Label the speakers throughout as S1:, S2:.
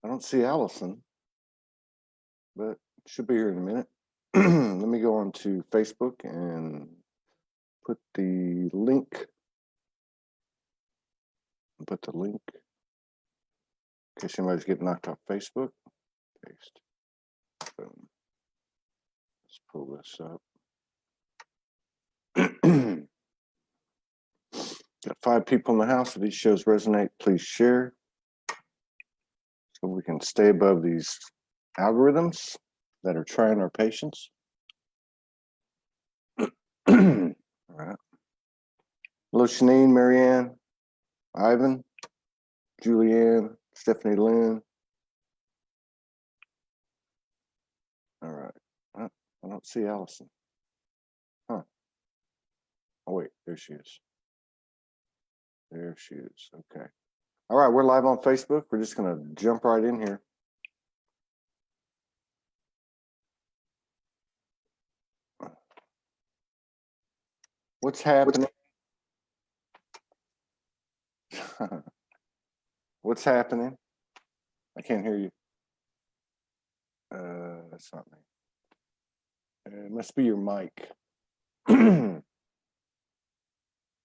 S1: I don't see Allison, but should be here in a minute. Let me go on to Facebook and put the link. In case anybody's getting knocked off Facebook. Paste. Boom. Let's pull this up. Got 5 people in the house. If these shows resonate, please share so we can stay above these algorithms that are trying our patience. All right. Hello, Shanine, Marianne, Ivan, Julianne, Stephanie Lynn. All right. I don't see Allison. Huh. Oh, wait, there she is. There she is. Okay. All right, we're live on Facebook. We're just going to jump right in here. What's happening? What's happening? I can't hear you. That's not me. It must be your mic.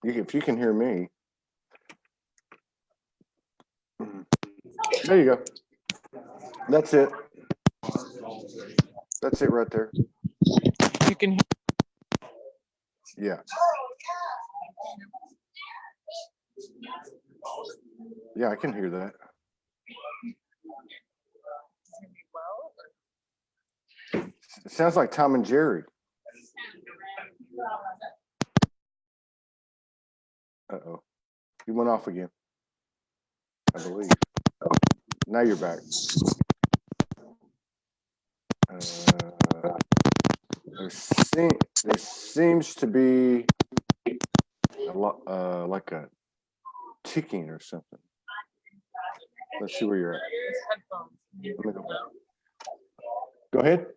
S1: If you can hear me. There you go. That's it. That's it right there.
S2: You can hear.
S1: Yeah. Yeah, I can hear that. It sounds like Tom and Jerry. Uh-oh. You went off again, I believe. Now you're back. There seems to be a lot, like a ticking or something. Let's see where you're at. Let me go back. Go ahead.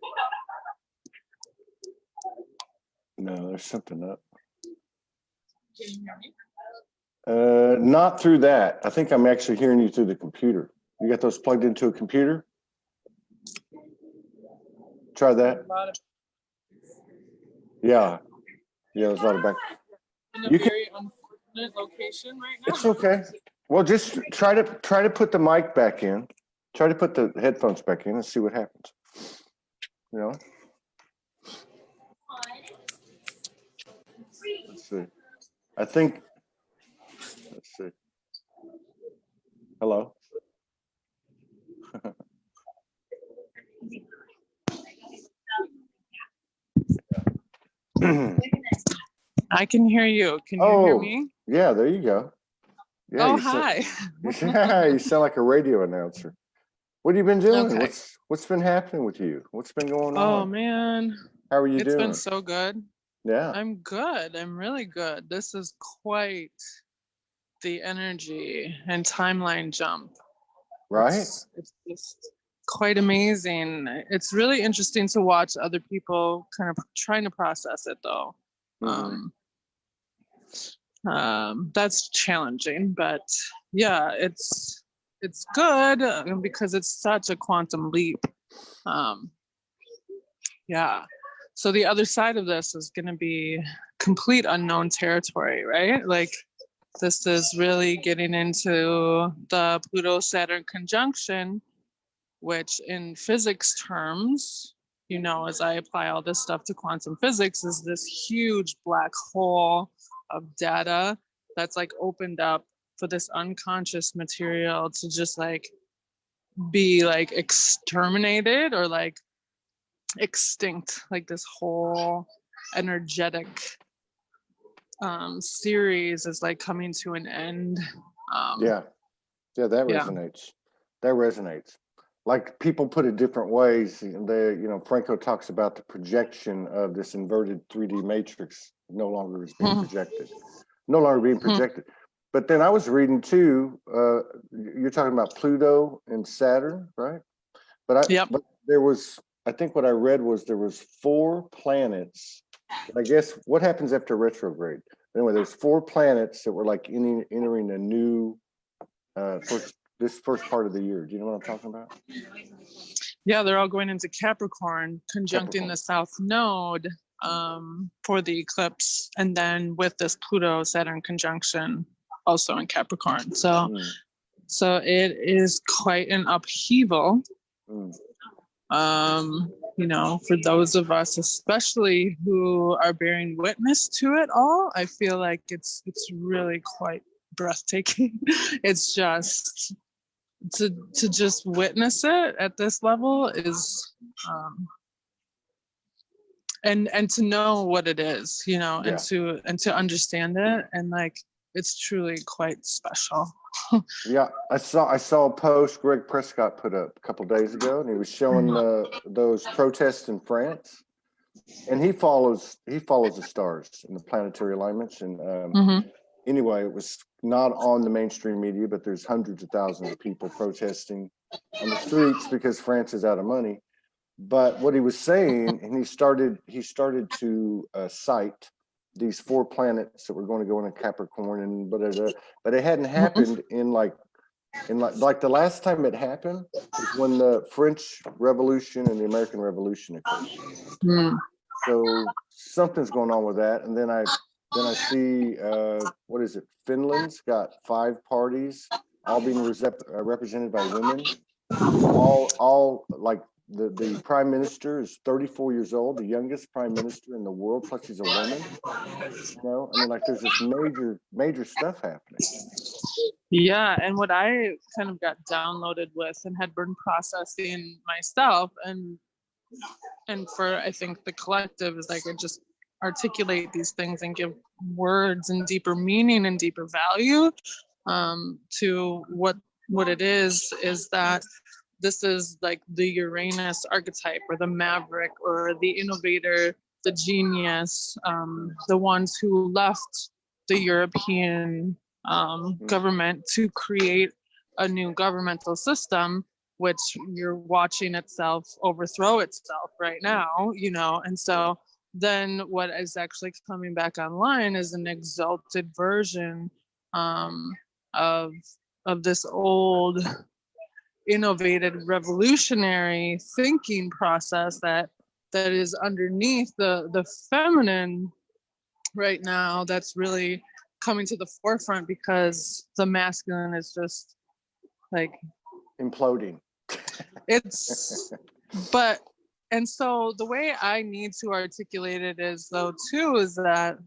S1: No, there's something up.
S2: Can you hear me?
S1: Not through that. I think I'm actually hearing you through the computer. You got those plugged into a computer? Try that. Yeah. Yeah, there's a lot of back.
S2: In a very unfortunate location right now.
S1: It's okay. Well, just try to put the mic back in. Try to put the headphones back in and see what happens. You know? Let's see. I think, let's see. Hello?
S2: I can hear you. Can you hear me?
S1: Yeah, there you go. Yeah,
S2: oh, hi.
S1: You sound like a radio announcer. What have you been doing?
S2: Okay.
S1: What's been happening with you? What's been going on?
S2: Oh, man.
S1: How are you doing?
S2: It's been so good.
S1: Yeah.
S2: I'm good. I'm really good. This is quite the energy and timeline jump.
S1: Right?
S2: It's just quite amazing. It's really interesting to watch other people kind of trying to process it, though.
S1: Mm-hmm.
S2: That's challenging, but yeah, it's good because it's such a quantum leap. Yeah. So the other side of this is going to be complete unknown territory, right? Like this is really getting into the Pluto-Saturn conjunction, which in physics terms, you know, as I apply all this stuff to quantum physics, is this huge black hole of data that's like opened up for this unconscious material to just like be like exterminated or like extinct, like this whole energetic series is like coming to an end.
S1: Yeah, that resonates. That resonates. Like people put it different ways. Franco talks about the projection of this inverted 3D matrix no longer is being projected. No longer being projected. But then I was reading too, you're talking about Pluto and Saturn, right? But there was, I think what I read was there was 4 planets. I guess what happens after retrograde? Anyway, there's 4 planets that were like entering a new, this first part of the year. Do you know what I'm talking about?
S2: Yeah, they're all going into Capricorn, conjuncting the South Node for the eclipse, and then with this Pluto-Saturn conjunction also in Capricorn. So it is quite an upheaval. You know, for those of us, especially who are bearing witness to it all, I feel like it's really quite breathtaking. It's just to just witness it at this level is and to know what it is, you know, and to understand it, and like it's truly quite special.
S1: Yeah, I saw a post Greg Prescott put up a couple days ago, and he was showing those protests in France, and he follows the stars and the planetary alignments. And anyway, it was not on the mainstream media, but there's hundreds of thousands of people protesting on the streets because France is out of money. But what he was saying, and he started to cite these 4 planets that were going to go into Capricorn, and but it hadn't happened in like the last time it happened was when the French Revolution and the American Revolution occurred. So something's going on with that. And then I see what is it? Finland's got 5 parties, all being represented by women, all like. The prime minister is 34 years old, the youngest prime minister in the world, plus he's a woman. You know, I mean, like there's this major stuff happening.
S2: Yeah, and what I kind of got downloaded with and had been processing myself, and for I think the collective is like I just articulate these things and give words and deeper meaning and deeper value to what it is that this is like the Uranus archetype, or the maverick, or the innovator, the genius, the ones who left the European government to create a new governmental system, which you're watching itself overthrow itself right now, you know. And so then what is actually coming back online is an exalted version of this old innovated revolutionary thinking process that is underneath the feminine right now, that's really coming to the forefront because the masculine is just like
S1: imploding.
S2: And so the way I need to articulate it is that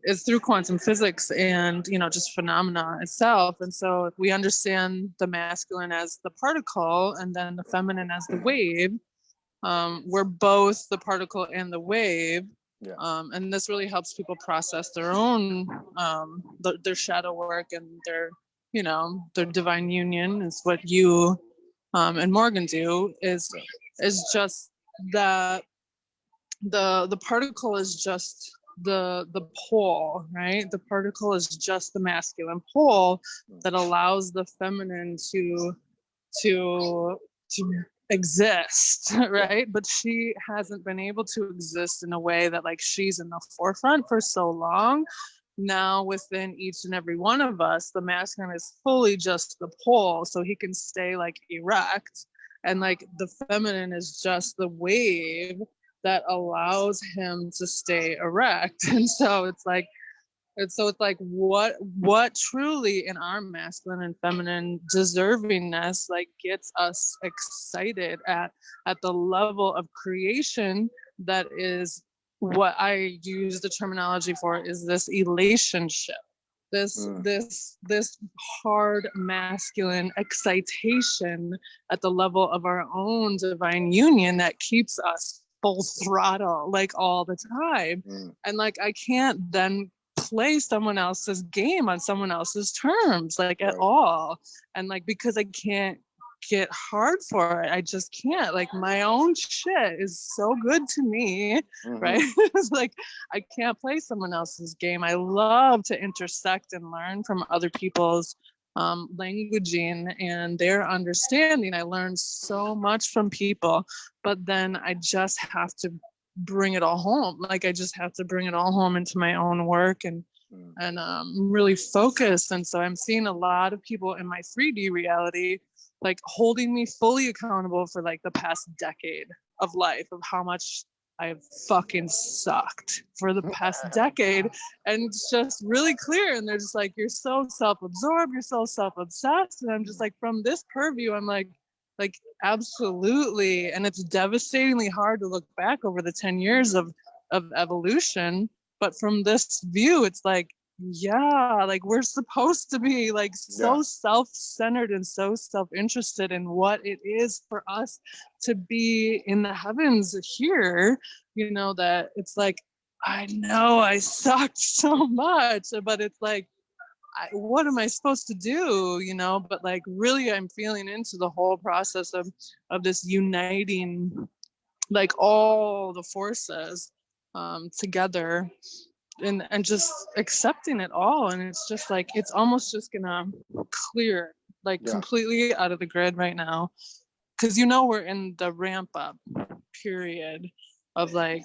S2: is through quantum physics and, you know, just phenomena itself. And so if we understand the masculine as the particle and then the feminine as the wave, we're both the particle and the wave.
S1: Yeah.
S2: And this really helps people process their own, their shadow work and their, you know, their divine union is what you and Morgan do is just that the particle is just the pole, right? The particle is just the masculine pole that allows the feminine to exist, right? But she hasn't been able to exist in a way that like she's in the forefront for so long. Now within each and every one of us, the masculine is fully just the pole, so he can stay like erect, and like the feminine is just the wave that allows him to stay erect. And so it's like what truly in our masculine and feminine deservingness like gets us excited at the level of creation that is what I use the terminology for is this elationship, this hard masculine excitation at the level of our own divine union that keeps us full throttle like all the time. And like I can't then play someone else's game on someone else's terms like at all, and like because I can't get hard for it, I just can't. Like my own shit is so good to me, right? It's like I can't play someone else's game. I love to intersect and learn from other people's languaging and their understanding. I learn so much from people, but then I just have to bring it all home. Like I just have to bring it all home into my own work and and really focused. And so I'm seeing a lot of people in my 3D reality, like holding me fully accountable for like the past decade of life, of how much I have fucking sucked for the past decade. And it's just really clear. And they're just like, you're so self-absorbed, you're so self-obsessed. And I'm just like, from this purview, I'm like absolutely. And it's devastatingly hard to look back over the 10 years of evolution. But from this view, it's like, yeah, like we're supposed to be like so self-centered and so self-interested in what it is for us to be in the heavens here, you know, that it's like, I know I sucked so much, but it's like, what am I supposed to do, you know? But like really I'm feeling into the whole process of this uniting like all the forces together, and just accepting it all. And it's just like, it's almost just gonna clear like completely out of the grid right now, because you know we're in the ramp up period of like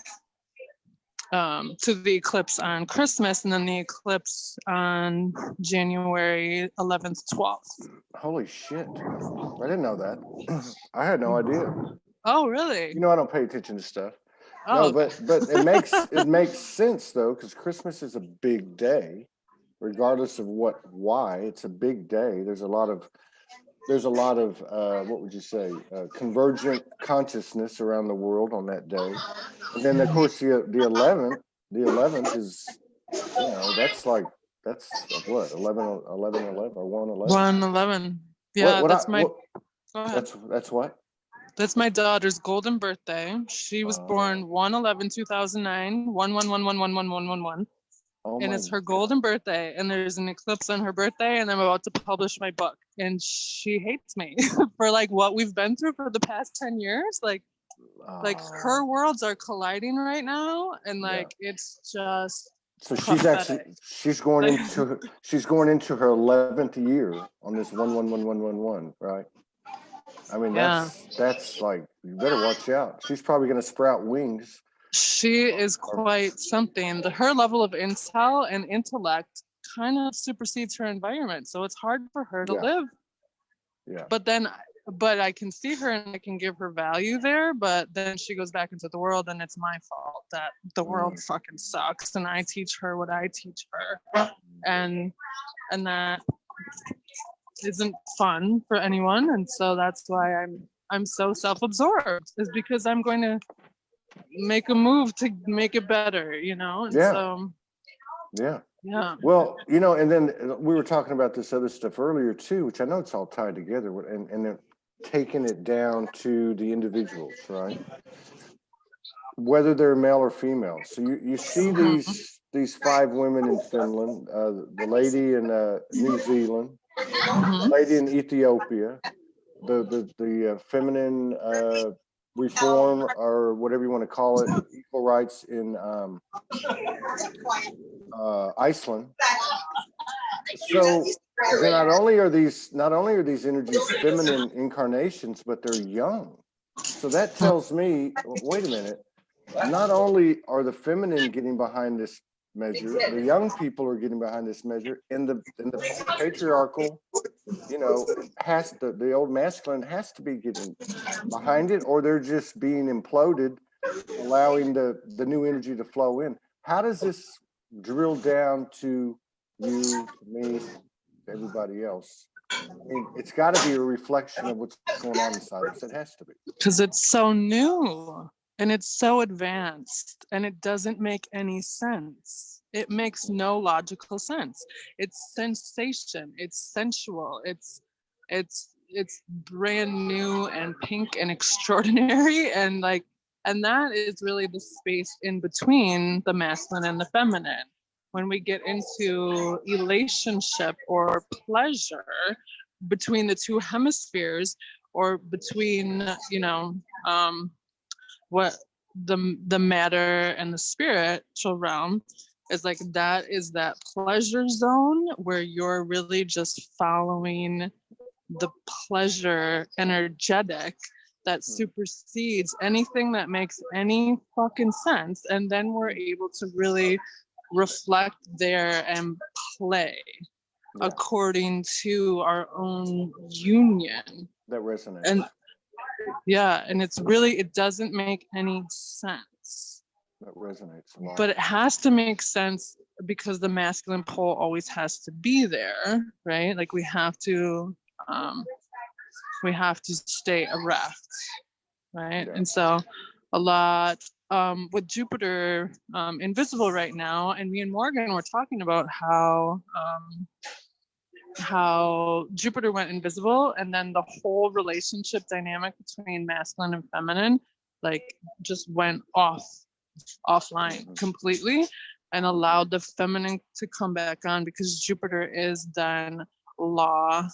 S2: to the eclipse on Christmas, and then the eclipse on January 11th, 12th.
S1: Holy shit. I didn't know that. I had no idea.
S2: Oh, really?
S1: You know, I don't pay attention to stuff.
S2: Oh,
S1: No, but it makes sense though, because Christmas is a big day, regardless of why. It's a big day. There's a lot of what would you say, convergent consciousness around the world on that day. And then of course the 11th is, you know, that's what 11 or 111.
S2: 111. Yeah,
S1: That's what.
S2: That's my daughter's golden birthday. She was born 1/11/2009, 111111111. And it's her golden birthday, and there's an eclipse on her birthday, and I'm about to publish my book. And she hates me for like what we've been through for the past 10 years. Like her worlds are colliding right now, and like it's just
S1: so she's going into her 11th year on this 11111, right? I mean, that's like, you better watch out. She's probably going to sprout wings.
S2: She is quite something. Her level of intel and intellect kind of supersedes her environment, so it's hard for her to live. Yeah. But I can see her and I can give her value there, but then she goes back into the world, and it's my fault that the world fucking sucks, and I teach her what I teach her, and that isn't fun for anyone. And so that's why I'm so self-absorbed, is because I'm going to make a move to make it better, you know? And so well,
S1: you know, and then we were talking about this other stuff earlier too, which I know it's all tied together, and then taking it down to the individuals, right? Whether they're male or female. So you see these 5 women in Finland, the lady in New Zealand, the lady in Ethiopia, the feminine reform, or whatever you want to call it, equal rights in Iceland. So not only are these energies feminine incarnations, but they're young. So that tells me, wait a minute, not only are the feminine getting behind this measure, the young people are getting behind this measure, and the patriarchal, you know, the old masculine has to be getting behind it, or they're just being imploded, allowing the new energy to flow in. How does this drill down to you, to me, to everybody else? I mean, it's got to be a reflection of what's going on inside us. It has to be.
S2: Because it's so new. And it's so advanced, and it doesn't make any sense. It makes no logical sense. It's sensation, it's sensual, it's brand new and pink and extraordinary, and that is really the space in between the masculine and the feminine. When we get into relationship or pleasure between the two hemispheres, or between, you know, what the matter and the spiritual realm is, like, that is that pleasure zone where you're really just following the pleasure energetic that supersedes anything that makes any fucking sense. And then we're able to really reflect there and play according to our own union.
S1: That resonates.
S2: And and it's really, it doesn't make any sense.
S1: That resonates a lot.
S2: But it has to make sense because the masculine pole always has to be there, right? Like we have to stay erect, right? And so a lot with Jupiter invisible right now, and me and Morgan were talking about how Jupiter went invisible, and then the whole relationship dynamic between masculine and feminine like just went offline completely, and allowed the feminine to come back on, because Jupiter is then law,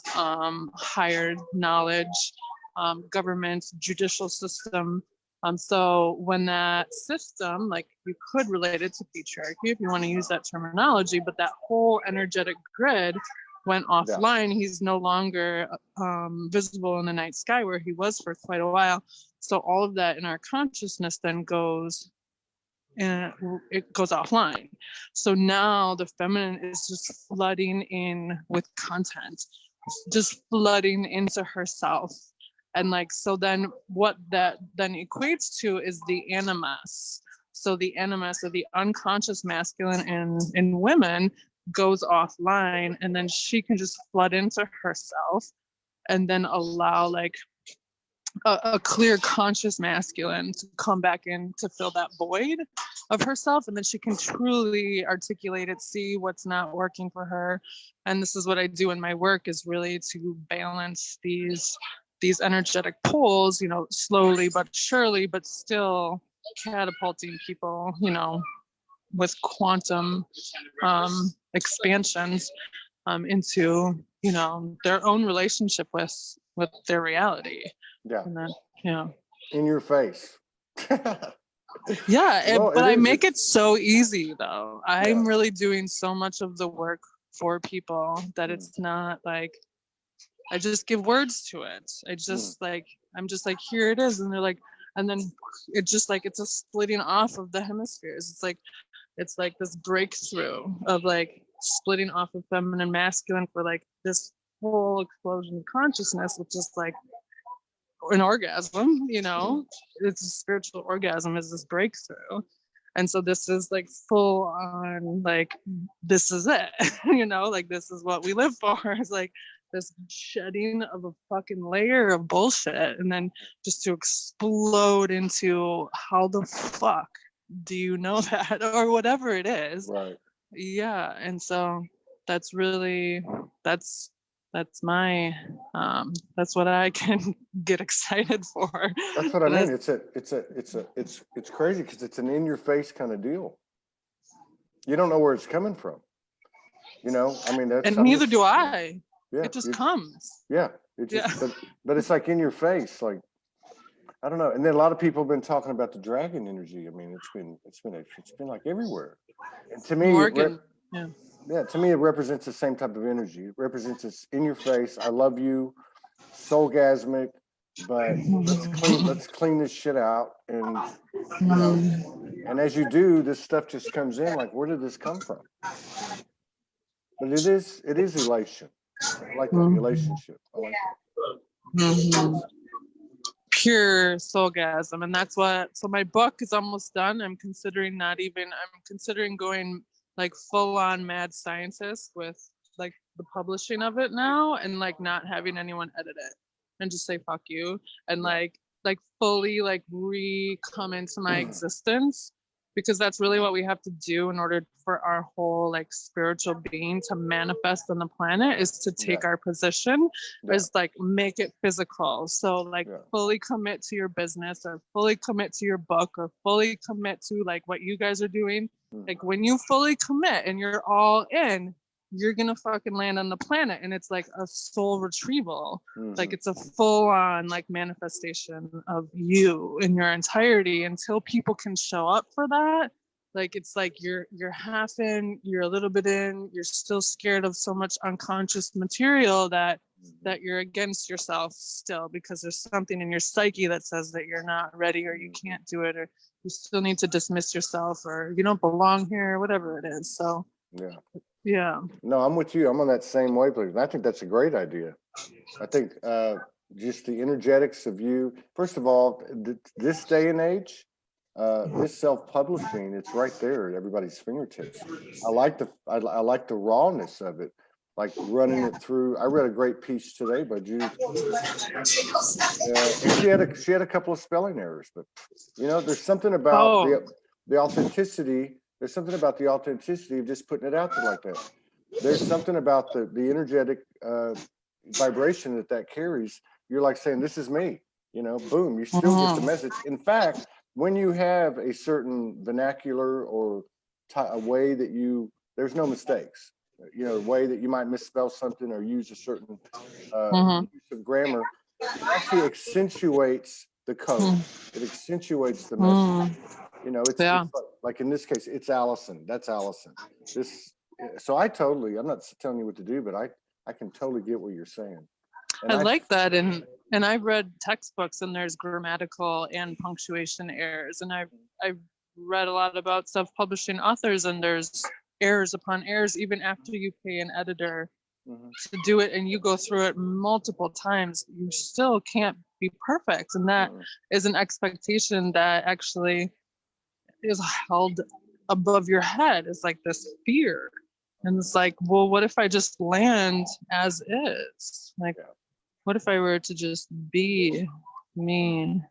S2: higher knowledge, government, judicial system. So when that system, like you could relate it to patriarchy if you want to use that terminology, but that whole energetic grid went offline. He's no longer visible in the night sky where he was for quite a while. So all of that in our consciousness then goes, and it goes offline. So now the feminine is just flooding in with content, just flooding into herself. And like, so then what that then equates to is the animus. So the animus, or the unconscious masculine in women, goes offline, and then she can just flood into herself and then allow like a clear conscious masculine to come back in to fill that void of herself, and then she can truly articulate it, see what's not working for her. And this is what I do in my work, is really to balance these energetic poles, you know, slowly but surely, but still catapulting people, you know, with quantum expansions into, you know, their own relationship with their reality. And then, you know,
S1: in your face.
S2: But I make it so easy though. I'm really doing so much of the work for people that it's not like I just give words to it. I just like, I'm just like, here it is, and they're like, and then it just like, it's a splitting off of the hemispheres. It's like this breakthrough of like splitting off of feminine masculine for like this whole explosion of consciousness, which is like an orgasm, you know. It's a spiritual orgasm, is this breakthrough. And so this is like full on, like, this is it, you know, like this is what we live for. It's like this shedding of a fucking layer of bullshit, and then just to explode into how the fuck do you know that, or whatever it is.
S1: Right.
S2: Yeah. And so that's really, that's my that's what I can get excited for.
S1: That's what I mean. It's crazy because it's an in your face kind of deal. You don't know where it's coming from. You know, I mean, that's,
S2: and neither do I.
S1: Yeah,
S2: it just comes.
S1: Yeah. It just, but it's like in your face, like, I don't know. And then a lot of people have been talking about the dragon energy. I mean, it's been like everywhere. And to me, to me, it represents the same type of energy. It represents this in your face. I love you, soulgasmic, but let's clean this shit out. And you know, and as you do, this stuff just comes in. Like, where did this come from? But it is elation. I like that relationship. I like that.
S2: Pure soulgasm. And that's what, so my book is almost done. I'm considering going like full on mad scientist with like the publishing of it now, and like not having anyone edit it and just say fuck you, and like fully like come into my existence, because that's really what we have to do in order for our whole like spiritual being to manifest on the planet, is to take our position, is like make it physical. So like fully commit to your business, or fully commit to your book, or fully commit to like what you guys are doing. Like when you fully commit and you're all in, you're gonna fucking land on the planet, and it's like a soul retrieval. Like it's a full-on like manifestation of you in your entirety. Until people can show up for that, like it's like you're half in, you're a little bit in, you're still scared of so much unconscious material that that you're against yourself still, because there's something in your psyche that says that you're not ready, or you can't do it, or you still need to dismiss yourself, or you don't belong here, or whatever it is. So yeah.
S1: No, I'm with you. I'm on that same wavelength. I think that's a great idea. I think just the energetics of you. First of all, this day and age, this self-publishing, it's right there at everybody's fingertips. I like the rawness of it, like running it through. I read a great piece today by Judith, and she had a couple of spelling errors, but there's something about the authenticity. There's something about the authenticity of just putting it out there like that. There's something about the energetic vibration that carries. You're like saying, "This is me." Boom. You still get the message. In fact, when you have a certain vernacular or a way that there's no mistakes. The way that you might misspell something or use a certain use of grammar, it actually accentuates the code. It accentuates the message. It's like in this case, it's Allison. That's Allison. So I'm not telling you what to do, but I can totally get what you're saying. And
S2: I like that. And I've read textbooks, and there's grammatical and punctuation errors. And I've read a lot about self-publishing authors, and there's errors upon errors, even after you pay an editor to do it, and you go through it multiple times, you still can't be perfect. And that is an expectation that actually is held above your head. It's like this fear. And it's like, well, what if I just land as is? Like, what if I were to just be me?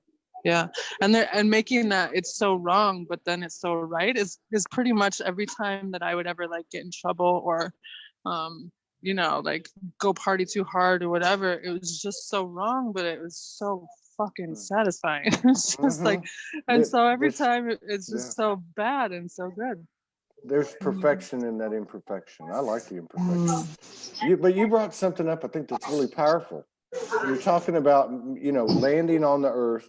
S2: Yeah. And making that it's so wrong, but then it's so right is pretty much every time that I would ever like get in trouble or like go party too hard or whatever. It was just so wrong, but it was so fucking satisfying. It's just like, and so every time it's just so bad and so good.
S1: There's perfection in that imperfection. I like the imperfection. But you brought something up I think that's really powerful. You're talking about landing on the earth,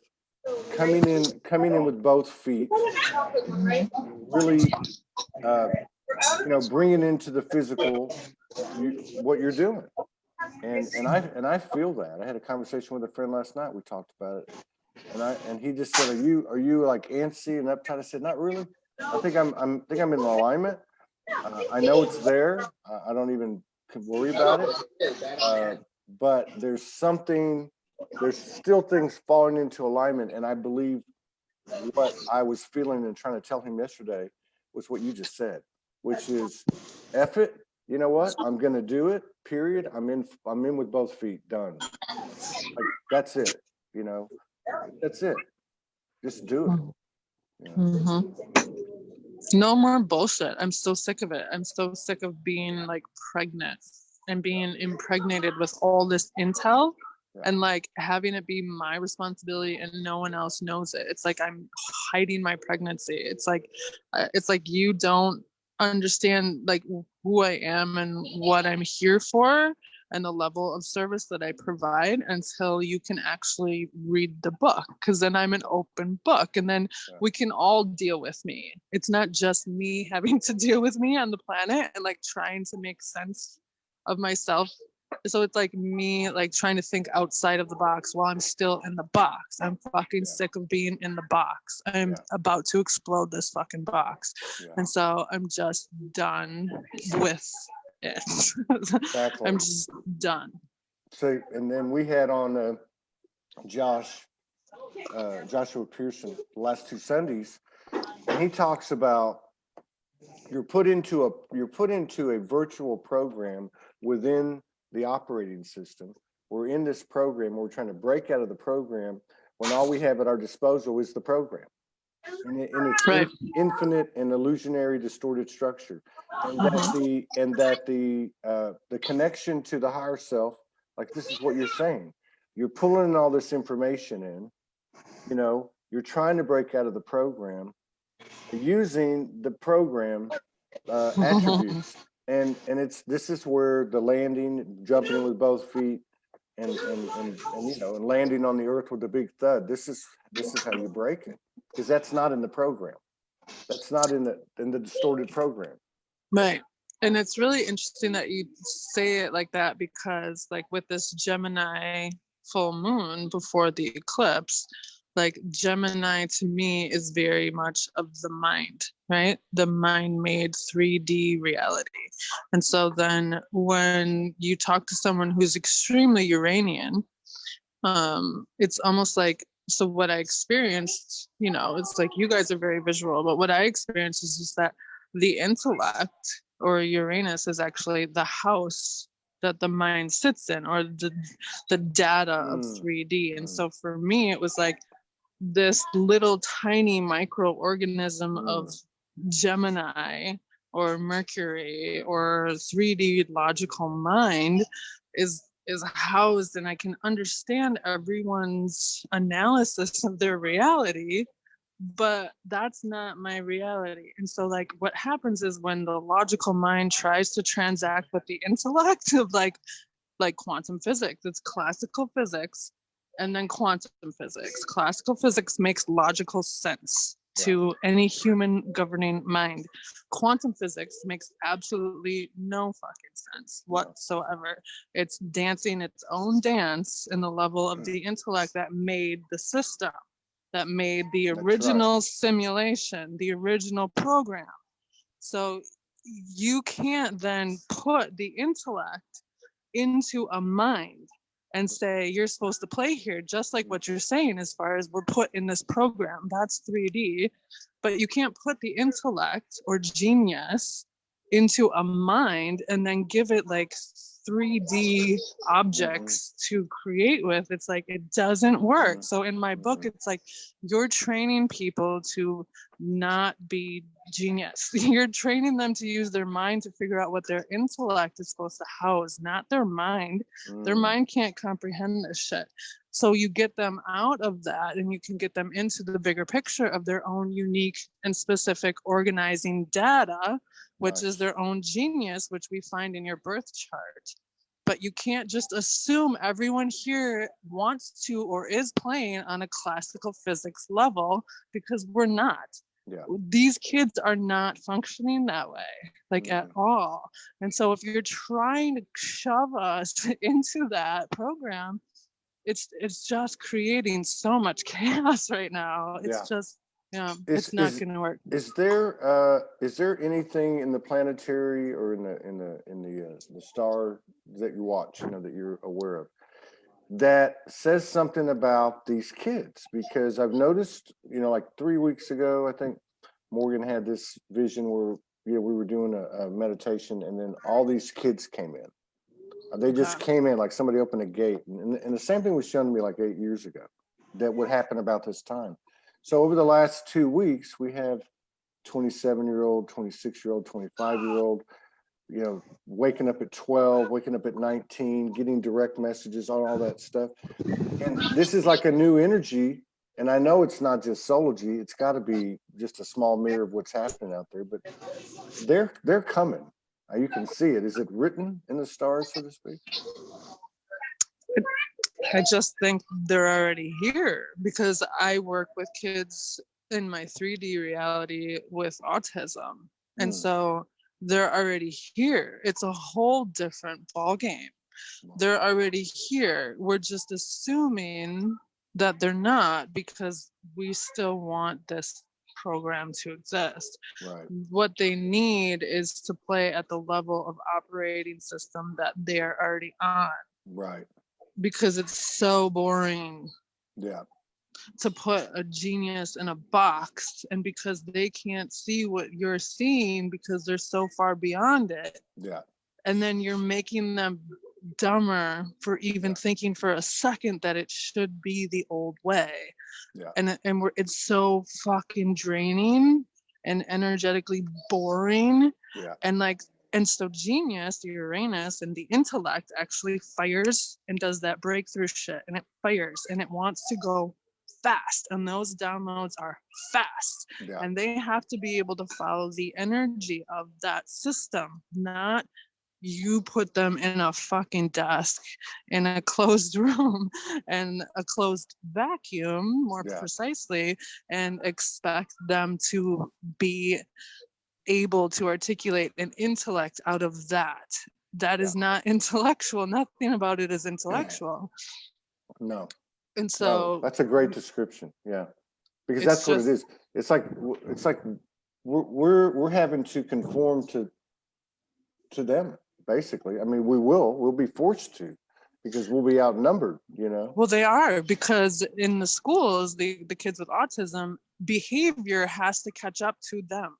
S1: coming in with both feet, really bringing into the physical what you're doing. And I feel that. I had a conversation with a friend last night. We talked about it, and he just said, "Are you like antsy and uptight?" I said, "Not really. I think I'm in alignment. I know it's there. I don't even worry about it. But there's still things falling into alignment, and I believe what I was feeling and trying to tell him yesterday was what you just said, which is, F it. You know what? I'm going to do it. Period. I'm in with both feet. Done. Like, that's it. That's it. Just do it.
S2: No more bullshit. I'm so sick of it. I'm so sick of being like pregnant and being impregnated with all this intel and like having it be my responsibility and no one else knows it. It's like I'm hiding my pregnancy. It's like you don't understand like who I am and what I'm here for and the level of service that I provide until you can actually read the book, because then I'm an open book, and then we can all deal with me. It's not just me having to deal with me on the planet and like trying to make sense of myself. So it's like me like trying to think outside of the box while I'm still in the box. I'm fucking sick of being in the box. I'm about to explode this fucking box. And so I'm just done with it. Exactly. I'm just done.
S1: So, and then we had on Joshua Pearson the last 2 Sundays, and he talks about you're put into a virtual program within the operating system. We're in this program. We're trying to break out of the program when all we have at our disposal is the program. And it's infinite and illusionary, distorted structure, and that the connection to the higher self, like this is what you're saying. You're pulling all this information in. You're trying to break out of the program, using the program attributes, and this is where the landing, jumping in with both feet, and landing on the earth with a big thud. This is how you break it. Because that's not in the program. That's not in the distorted program.
S2: Right. And it's really interesting that you say it like that, because like with this Gemini full moon before the eclipse, like Gemini to me is very much of the mind, right? The mind made 3D reality. And so then when you talk to someone who's extremely Uranian, it's almost like, so what I experienced, you know, it's like you guys are very visual, but what I experienced is just that the intellect or Uranus is actually the house that the mind sits in, or the data of 3D. And so for me, it was like this little tiny microorganism of Gemini or Mercury or 3D logical mind is housed, and I can understand everyone's analysis of their reality, but that's not my reality. And so like what happens is when the logical mind tries to transact with the intellect of like quantum physics, it's classical physics and then quantum physics. Classical physics makes logical sense to any human governing mind. Quantum physics makes absolutely no fucking sense whatsoever. It's dancing its own dance in the level of the intellect that made the system, that made the original simulation, the original program. So you can't then put the intellect into a mind and say you're supposed to play here, just like what you're saying as far as we're put in this program. That's 3D, but you can't put the intellect or genius into a mind and then give it like 3D objects to create with. It's like it doesn't work. So in my book, it's like you're training people to not be genius. You're training them to use their mind to figure out what their intellect is supposed to house, not their mind. Their mind can't comprehend this shit. So you get them out of that and you can get them into the bigger picture of their own unique and specific organizing data, which is their own genius, which we find in your birth chart. But you can't just assume everyone here wants to or is playing on a classical physics level, because we're not. These kids are not functioning that way, like at all. And so if you're trying to shove us into that program, it's just creating so much chaos right now. It's just, it's not going to work.
S1: Is there anything in the planetary or in the star that you watch, you know, that you're aware of, that says something about these kids? Because I've noticed, you know, like 3 weeks ago, I think Morgan had this vision where, you know, we were doing a meditation and then all these kids came in. They just came in like somebody opened a gate. And the same thing was shown to me like 8 years ago that would happen about this time. So over the last 2 weeks, we have 27-year-old, 26-year-old, 25-year-old, you know, waking up at 12, waking up at 19, getting direct messages, all that stuff. And this is like a new energy. And I know it's not just Soulogy. It's got to be just a small mirror of what's happening out there, but they're coming. You can see it. Is it written in the stars, so to speak?
S2: I just think they're already here, because I work with kids in my 3D reality with autism. And so they're already here. It's a whole different ballgame. They're already here. We're just assuming that they're not, because we still want this program to exist. What they need is to play at the level of operating system that they're already on. Because it's so boring to put a genius in a box, and because they can't see what you're seeing because they're so far beyond it. And then you're making them dumber for even thinking for a second that it should be the old way. And it's so fucking draining and energetically boring. And so genius, Uranus, and the intellect actually fires and does that breakthrough shit, and it fires and it wants to go fast, and those downloads are fast. And they have to be able to follow the energy of that system, not you put them in a fucking desk in a closed room and a closed vacuum, more precisely, and expect them to be able to articulate an intellect out of that. That is not intellectual. Nothing about it is intellectual.
S1: No.
S2: And so
S1: no, that's a great description. Yeah. Because
S2: it's
S1: that's what it is. It's like we're having to conform to them, basically. I mean, we'll be forced to, because we'll be outnumbered, you know.
S2: Well, they are, because in the schools, the kids with autism, behavior has to catch up to them.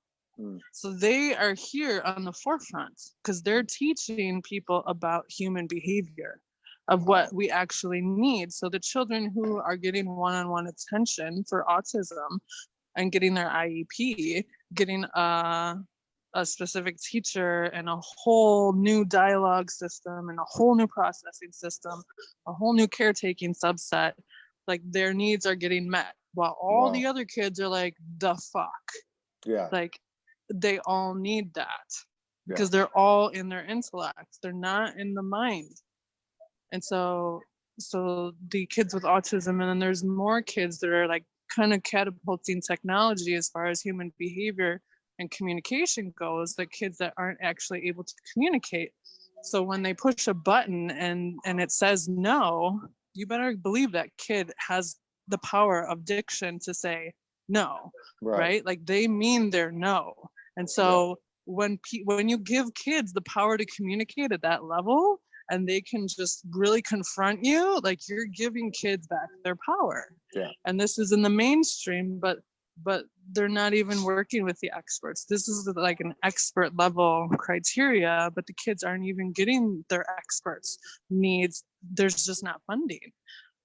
S2: So they are here on the forefront because they're teaching people about human behavior, of what we actually need. So the children who are getting one-on-one attention for autism and getting their IEP, getting a specific teacher and a whole new dialogue system and a whole new processing system, a whole new caretaking subset, like their needs are getting met, while all the other kids are like, the fuck?
S1: Yeah.
S2: Like, they all need that because they're all in their intellect. They're not in the mind. And so the kids with autism, and then there's more kids that are like kind of catapulting technology as far as human behavior and communication goes, the kids that aren't actually able to communicate. So when they push a button and it says no, you better believe that kid has the power of diction to say no, right? Like they mean their no. And so when you give kids the power to communicate at that level, and they can just really confront you, like you're giving kids back their power. Yeah. And this is in the mainstream, but they're not even working with the experts. This is like an expert level criteria, but the kids aren't even getting their experts needs. There's just not funding.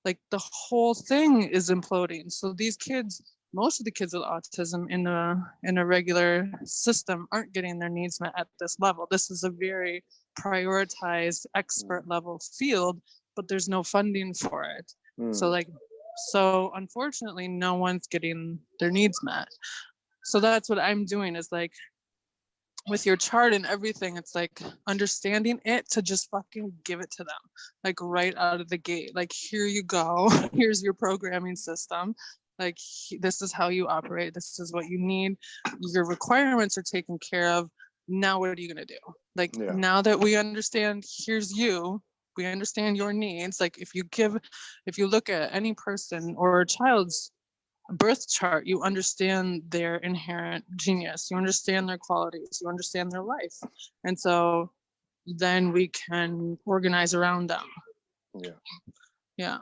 S2: Like the whole thing is imploding. So these kids, most of the kids with autism in a regular system aren't getting their needs met at this level. This is a very prioritized expert level field, but there's no funding for it. So unfortunately, no one's getting their needs met. So that's what I'm doing, is like with your chart and everything, it's like understanding it to just fucking give it to them, like right out of the gate. Like, here you go. Here's your programming system. Like, this is how you operate. This is what you need. Your requirements are taken care of. Now what are you going to do? Like, now that we understand, here's you, we understand your needs. Like, if you look at any person or a child's birth chart, you understand their inherent genius, you understand their qualities, you understand their life. And so then we can organize around them. Yeah.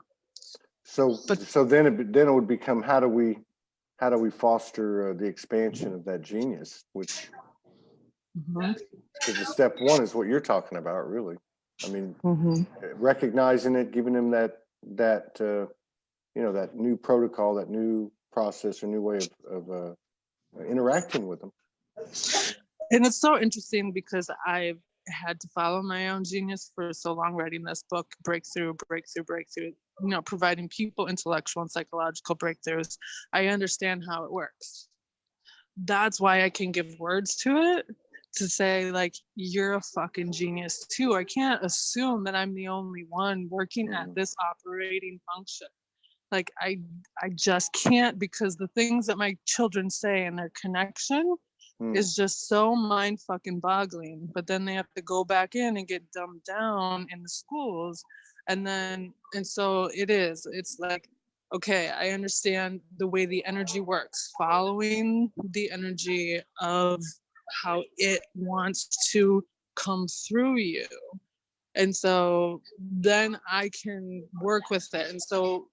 S2: So
S1: then it would become, how do we foster the expansion of that genius, which because the step one is what you're talking about, really. I mean, recognizing it, giving them that that new protocol, that new process, or new way of interacting with them.
S2: And it's so interesting because I've had to follow my own genius for so long, writing this book, breakthrough, providing people intellectual and psychological breakthroughs. I understand how it works. That's why I can give words to it, to say, like, you're a fucking genius too. I can't assume that I'm the only one working at this operating function. Like, I just can't, because the things that my children say and their connection is just so mind fucking boggling. But then they have to go back in and get dumbed down in the schools. And so it's like, okay, I understand the way the energy works, following the energy of how it wants to come through you. And so then I can work with it. And so,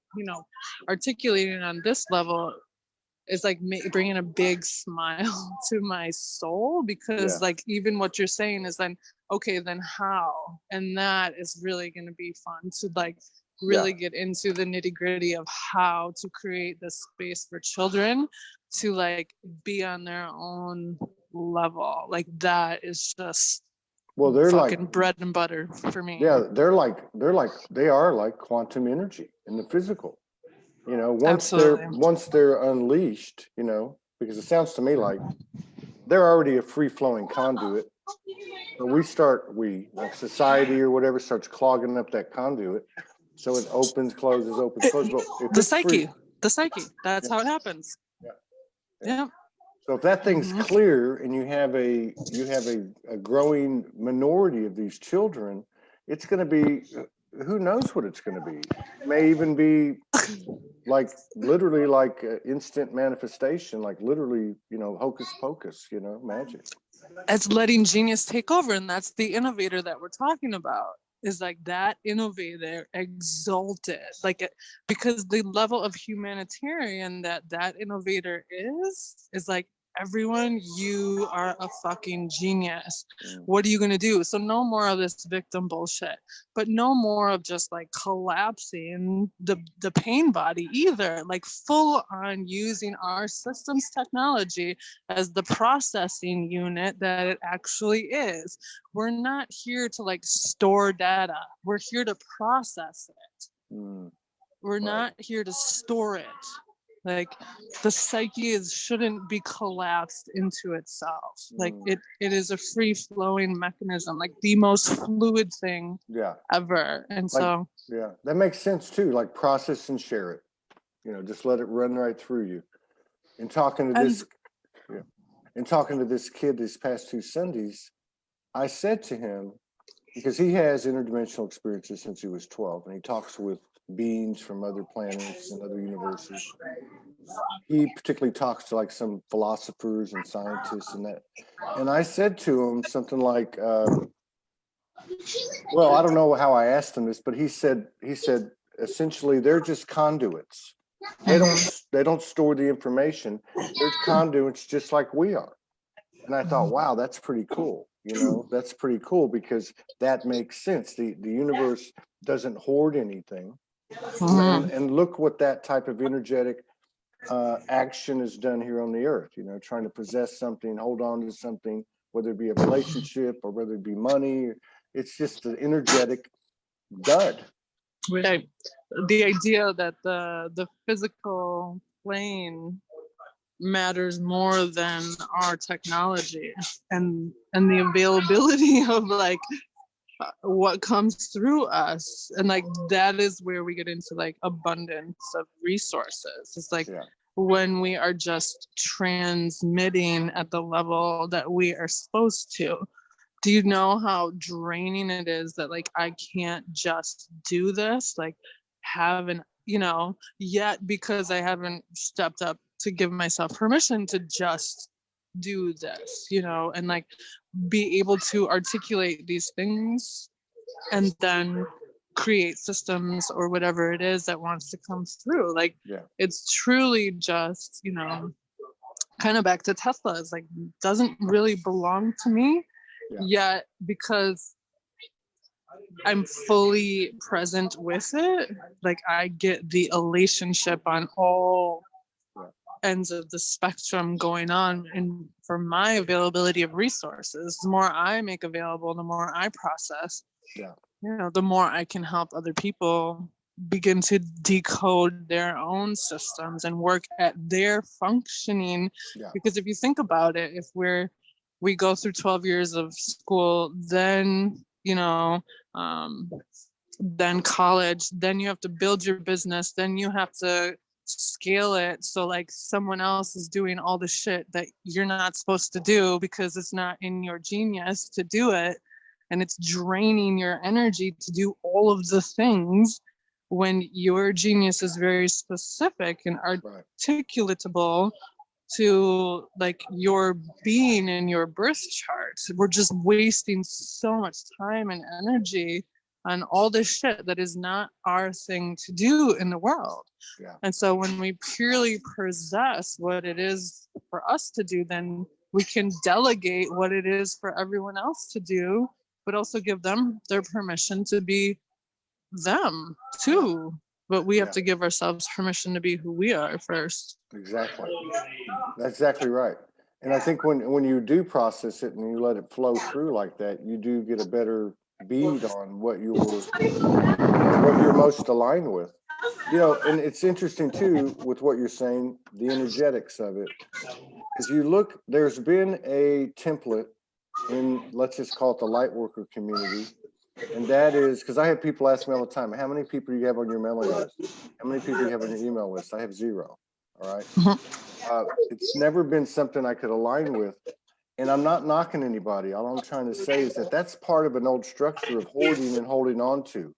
S2: articulating on this level is like bringing a big smile to my soul, because like, even what you're saying is then, okay, then how? And that is really going to be fun to like really get into the nitty gritty of how to create this space for children to like be on their own level. Like, that is just, well, they're fucking like bread and butter for me.
S1: Yeah, they are like quantum energy in the physical. Once they're unleashed, because it sounds to me like they're already a free-flowing conduit. But like society or whatever starts clogging up that conduit, so it opens, closes, opens, closes.
S2: The psyche. That's how it happens. Yeah.
S1: So if that thing's clear and you have a growing minority of these children, it's going to be, who knows what it's going to be. It may even be like literally like instant manifestation, like literally, hocus pocus, magic.
S2: It's letting genius take over, and that's the innovator that we're talking about. Is like that innovator exalted, because the level of humanitarian that innovator is like, everyone, you are a fucking genius. What are you going to do? So no more of this victim bullshit, but no more of just like collapsing the pain body either, like full on using our systems technology as the processing unit that it actually is. We're not here to like store data. We're here to process it. We're not here to store it. Like the psyche shouldn't be collapsed into itself. Like it is a free flowing mechanism, like the most fluid thing ever. And so
S1: that makes sense too. Like process and share it. Just let it run right through you. And talking to this kid these past 2 Sundays, I said to him, because he has interdimensional experiences since he was 12, and he talks with beings from other planets and other universes. He particularly talks to like some philosophers and scientists and that. And I said to him something like, well, I don't know how I asked him this, but he said essentially they're just conduits. They don't store the information. They're conduits just like we are. And I thought, wow, that's pretty cool. That's pretty cool, because that makes sense. The universe doesn't hoard anything. And look what that type of energetic action is done here on the earth, trying to possess something, hold on to something, whether it be a relationship or whether it be money. It's just an energetic dud.
S2: Right. The idea that the physical plane matters more than our technology and the availability of like what comes through us, and like that is where we get into like abundance of resources. It's like when we are just transmitting at the level that we are supposed to. Do you know how draining it is that like I can't just do this, like have an yet, because I haven't stepped up to give myself permission to just do this, and like be able to articulate these things and then create systems or whatever it is that wants to come through. Like it's truly just, kind of back to Tesla. It's like doesn't really belong to me yet, because I'm fully present with it. Like I get the relationship on all ends of the spectrum going on. And for my availability of resources, the more I make available, the more I process, the more I can help other people begin to decode their own systems and work at their functioning. Because if you think about it, if we go through 12 years of school, then then college, then you have to build your business, then you have to scale it. So like someone else is doing all the shit that you're not supposed to do because it's not in your genius to do it. And it's draining your energy to do all of the things when your genius is very specific and articulatable to like your being and your birth chart. We're just wasting so much time and energy on all this shit that is not our thing to do in the world. And so when we purely possess what it is for us to do, then we can delegate what it is for everyone else to do, but also give them their permission to be them too. But we have to give ourselves permission to be who we are first.
S1: Exactly. That's exactly right. And I think when you do process it and you let it flow through like that, you do get a better bead on what you're most aligned with. And it's interesting too with what you're saying, the energetics of it. As you look, there's been a template in, let's just call it the light worker community. And that is, because I have people ask me all the time, how many people do you have on your mailing list? How many people do you have on your email list? I have 0. All right. It's never been something I could align with. And I'm not knocking anybody. All I'm trying to say is that that's part of an old structure of hoarding and holding on to.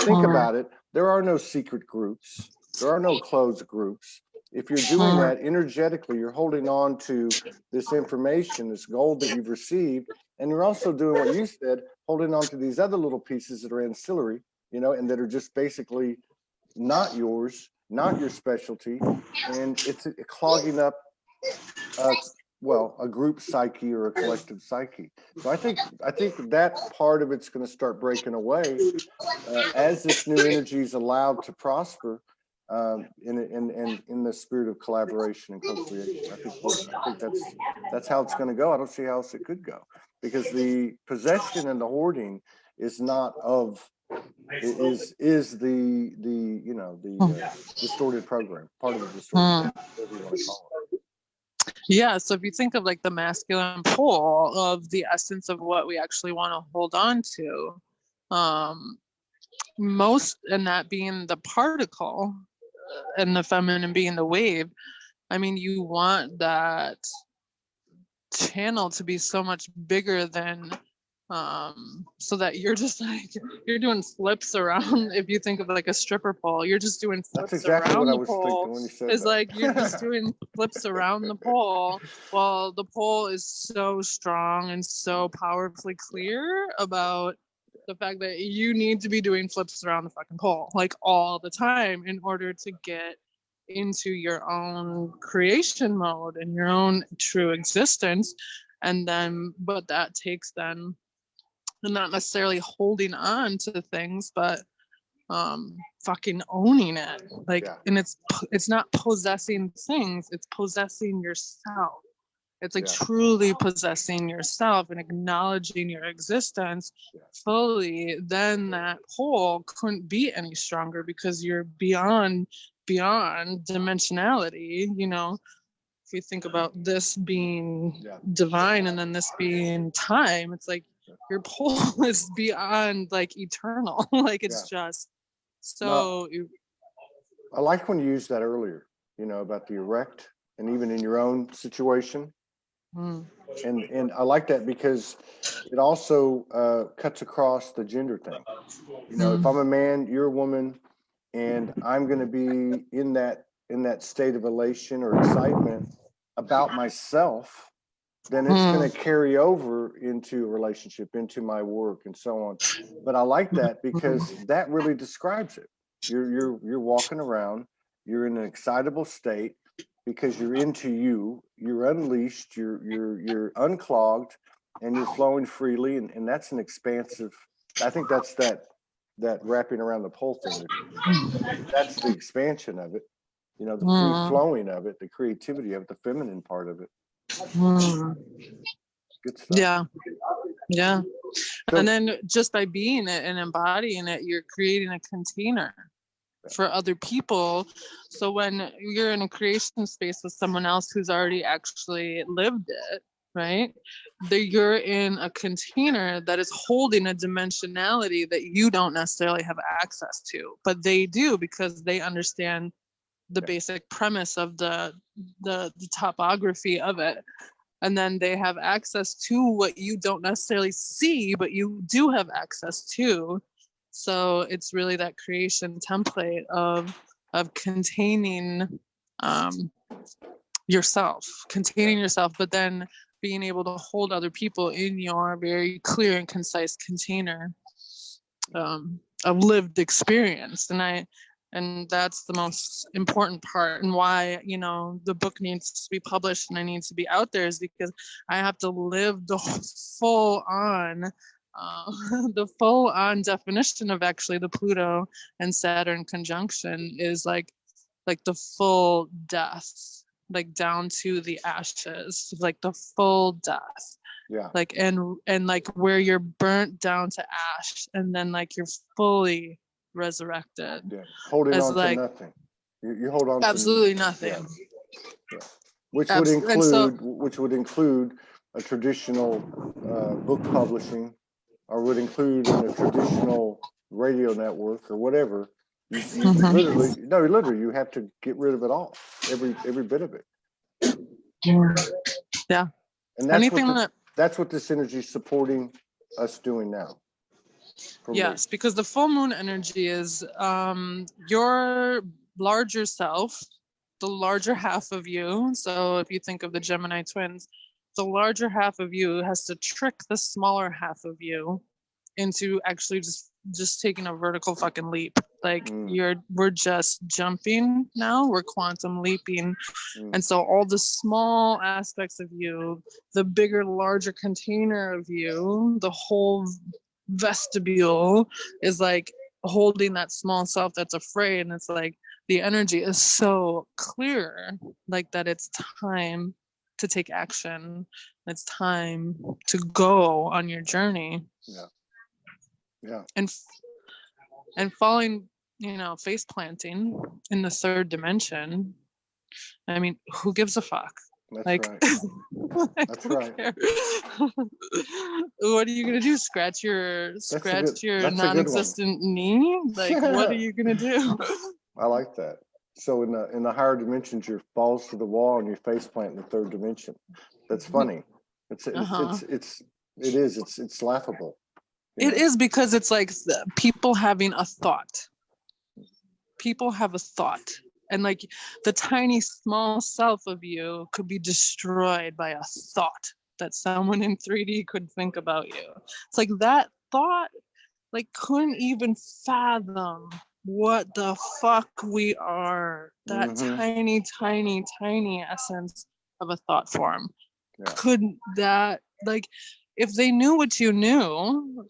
S1: Think about it. There are no secret groups. There are no closed groups. If you're doing that energetically, you're holding on to this information, this gold that you've received. And you're also doing what you said, holding on to these other little pieces that are ancillary, you know, and that are just basically not yours, not your specialty. And it's clogging up a group psyche or a collective psyche. So I think that part of it's going to start breaking away as this new energy is allowed to prosper in the spirit of collaboration and co-creation. I think that's how it's going to go. I don't see how else it could go, because the possession and the hoarding is not of is the you know the distorted program, part of the distorted program, whatever you want to call it.
S2: Yeah, so if you think of like the masculine pole of the essence of what we actually want to hold on to, most, and that being the particle and the feminine being the wave, I mean, you want that channel to be so much bigger than so that you're just like, you're doing flips around. If you think of like a stripper pole, you're just doing flips. That's exactly around what I was thinking when you said that. Like you're just doing flips around the pole while the pole is so strong and so powerfully clear about the fact that you need to be doing flips around the fucking pole like all the time in order to get into your own creation mode and your own true existence. And then, but that takes then not necessarily holding on to things, but fucking owning it. Like, and it's not possessing things, it's possessing yourself. It's like truly possessing yourself and acknowledging your existence fully. Then that pole couldn't be any stronger because you're beyond dimensionality. You know, if you think about this being divine and then this being time, it's like your pole is beyond like eternal. Like it's just so. No,
S1: I like when you used that earlier, you know, about the erect and even in your own situation. And I like that because it also cuts across the gender thing. You know, if I'm a man, you're a woman, and I'm going to be in that state of elation or excitement about myself, then it's going to carry over into a relationship, into my work, and so on. But I like that because that really describes it. You're walking around, you're in an excitable state because you're into you, you're unleashed, you're unclogged, and you're flowing freely, and that's an expansive. I think that's that wrapping around the pole thing. That's the expansion of it. You know, the free flowing of it, the creativity of it, the feminine part of it. Good stuff.
S2: Yeah. So, and then just by being it and embodying it, you're creating a container for other people. So when you're in a creation space with someone else who's already actually lived it, right? You're in a container that is holding a dimensionality that you don't necessarily have access to, but they do because they understand the basic premise of the topography of it. And then they have access to what you don't necessarily see, but you do have access to. So it's really that creation template of containing yourself, but then being able to hold other people in your very clear and concise container of lived experience. And that's the most important part, and why, you know, the book needs to be published and I need to be out there, is because I have to live the full on definition of actually the Pluto and Saturn conjunction is like the full death, like down to the ashes, like the full death. Yeah. Like and like where you're burnt down to ash and then like you're fully resurrected.
S1: Yeah. Holding on to nothing. You hold on
S2: absolutely to nothing.
S1: Yeah. Which would include a traditional book publishing, or would include in a traditional radio network or whatever. You literally, you have to get rid of it all, every bit of it.
S2: Yeah.
S1: And that's what this energy is supporting us doing now.
S2: Yes, because the full moon energy is your larger self, the larger half of you. So if you think of the Gemini twins, the larger half of you has to trick the smaller half of you into actually just taking a vertical fucking leap. Like we're just jumping now, we're quantum leaping. And so all the small aspects of you, the bigger, larger container of you, the whole vestibule is like holding that small self that's afraid. And it's like the energy is so clear, like that it's time to take action. It's time to go on your journey.
S1: Yeah.
S2: And falling, face planting in the third dimension. I mean, who gives a fuck?
S1: That's
S2: like,
S1: right. That's right.
S2: What are you gonna do? Scratch your non-existent knee? Like, what are you gonna do?
S1: I like that. So in the higher dimensions, you're falls to the wall and you face plant in the third dimension. That's funny. It's laughable.
S2: It is, because it's like people having a thought. People have a thought. And like the tiny small self of you could be destroyed by a thought that someone in 3D could think about you. It's like that thought, like, couldn't even fathom what the fuck we are. That tiny, tiny, tiny essence of a thought form. Yeah. Couldn't that, like, if they knew what you knew,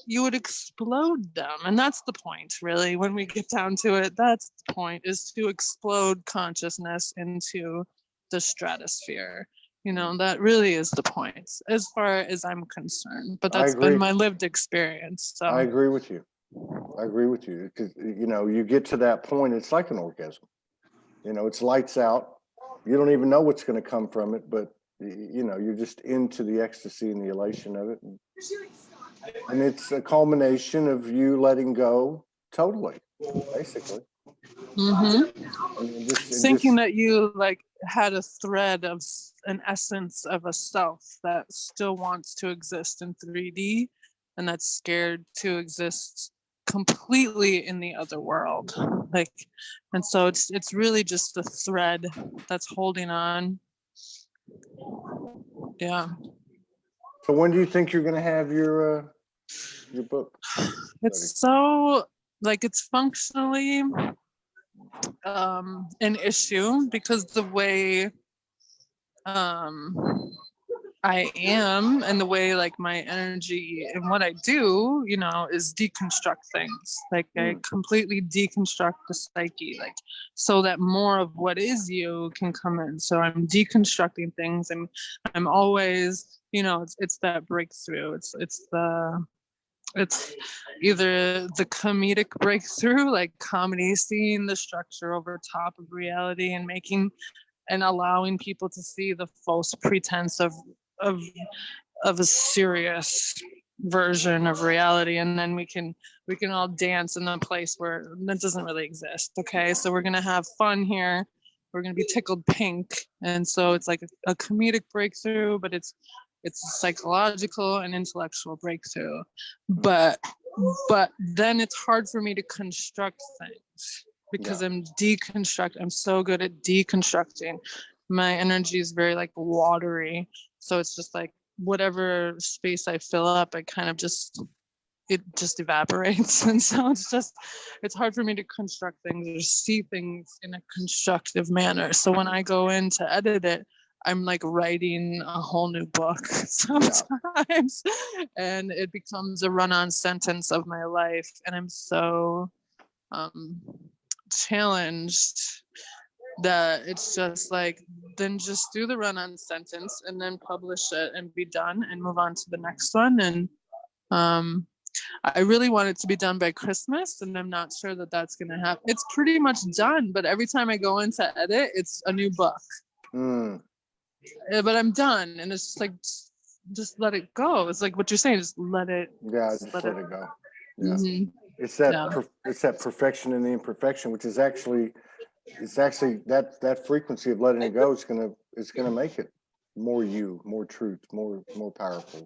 S2: you would explode them. And that's the point, really, when we get down to it. That's the point, is to explode consciousness into the stratosphere. That really is the point, as far as I'm concerned. But that's been my lived experience. So
S1: I agree with you. Because you get to that point, it's like an orgasm. It's lights out. You don't even know what's going to come from it, but you're just into the ecstasy and the elation of it. And it's a culmination of you letting go totally, basically.
S2: Thinking that you like had a thread of an essence of a self that still wants to exist in 3D, and that's scared to exist completely in the other world. Like, and so it's really just a thread that's holding on. Yeah.
S1: So when do you think you're going to have your book?
S2: It's so, like, it's functionally an issue, because the way I am, and the way like my energy and what I do, is deconstruct things. Like I completely deconstruct the psyche, like, so that more of what is you can come in. So I'm deconstructing things, and I'm always, it's that breakthrough. It's either the comedic breakthrough, like comedy, seeing the structure over top of reality and allowing people to see the false pretense of a serious version of reality, and then we can all dance in a place where that doesn't really exist. Okay, so we're gonna have fun here. We're gonna be tickled pink, and so it's like a comedic breakthrough, but it's a psychological and intellectual breakthrough. But then it's hard for me to construct things, because I'm so good at deconstructing. My energy is very like watery, so it's just like whatever space I fill up, it just evaporates. And so it's hard for me to construct things or see things in a constructive manner. So when I go in to edit it, I'm like writing a whole new book sometimes, and it becomes a run-on sentence of my life. And I'm so challenged that it's just like, then just do the run-on sentence and then publish it and be done and move on to the next one. And I really want it to be done by Christmas, and I'm not sure that that's going to happen. It's pretty much done, but every time I go in to edit, it's a new book. But I'm done, and it's just like, just let it go. It's like what you're saying, just let it.
S1: Yeah, just let it go. Yeah. It's that perfection in the imperfection, which is actually, that frequency of letting it go is gonna make it more you, more truth, more powerful.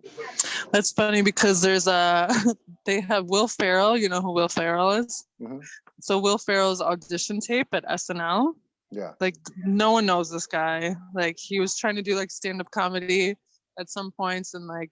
S2: That's funny because there's they have Will Ferrell. You know who Will Ferrell is?
S1: Mm-hmm.
S2: So Will Ferrell's audition tape at SNL.
S1: Yeah.
S2: Like no one knows this guy. Like he was trying to do like stand-up comedy at some points, and like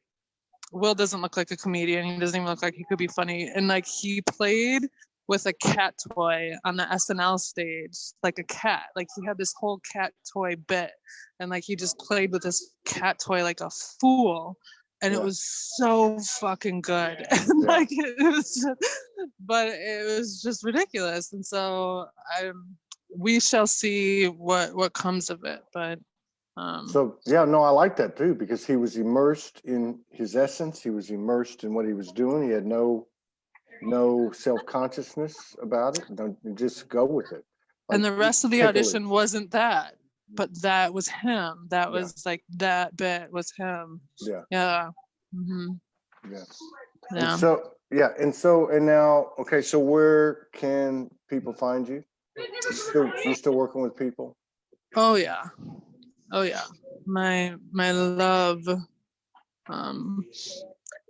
S2: Will doesn't look like a comedian. He doesn't even look like he could be funny. And like he played with a cat toy on the SNL stage, like a cat. Like he had this whole cat toy bit, and like he just played with this cat toy like a fool. And it was so fucking good. And like it was just, but it was just ridiculous. And so we shall see what comes of it. But
S1: so yeah, no, I like that too, because he was immersed in his essence. He was immersed in what he was doing. He had no self-consciousness about it. Don't just go with it.
S2: And the rest of the audition wasn't that, but that was him. That was like that bit was him. Yeah. Mm-hmm.
S1: Yeah. And now, okay, so where can people find you? You still working with people?
S2: Oh yeah. My love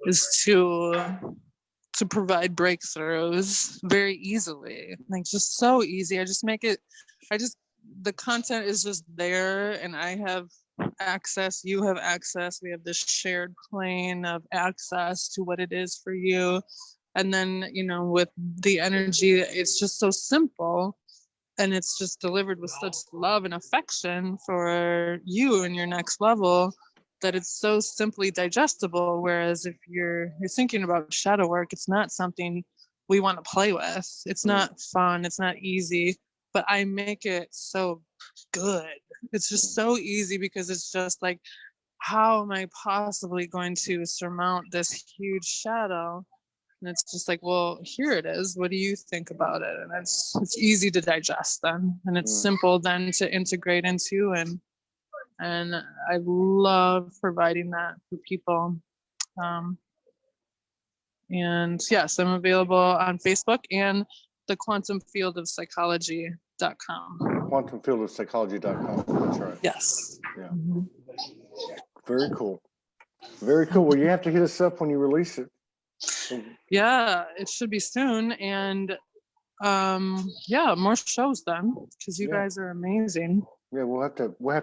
S2: is to provide breakthroughs very easily, like just so easy. The content is just there, and I have access, you have access, we have this shared plane of access to what it is for you. And then, with the energy, it's just so simple, and it's just delivered with such love and affection for you and your next level, that it's so simply digestible. Whereas if you're thinking about shadow work, it's not something we want to play with. It's not fun. It's not easy, but I make it so good. It's just so easy, because it's just like, how am I possibly going to surmount this huge shadow? And it's just like, well, here it is. What do you think about it? And it's easy to digest then, and it's simple then to integrate into, and I love providing that for people. And yes, I'm available on Facebook and the quantumfieldofpsychology.com.
S1: Quantumfieldofpsychology.com. That's right.
S2: Yes.
S1: Yeah. Mm-hmm. Very cool. Very cool. Well, you have to hit us up when you release it.
S2: Yeah, it should be soon. And more shows then, because you guys are amazing.
S1: Yeah, we'll have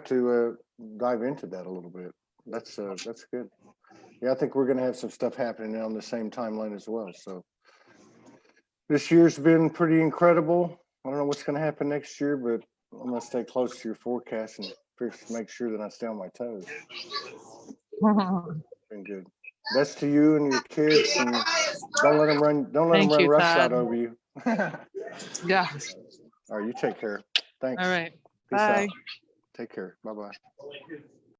S1: to dive into that a little bit. That's good. Yeah, I think we're going to have some stuff happening on the same timeline as well. So this year's been pretty incredible. I don't know what's going to happen next year, but I'm going to stay close to your forecast and make sure that I stay on my toes. Been good. Best to you and your kids, and don't let them run roughshod over you.
S2: Yeah.
S1: All right, you take care. Thanks.
S2: All right.
S1: Peace
S2: Bye.
S1: out. Take care. Bye-bye.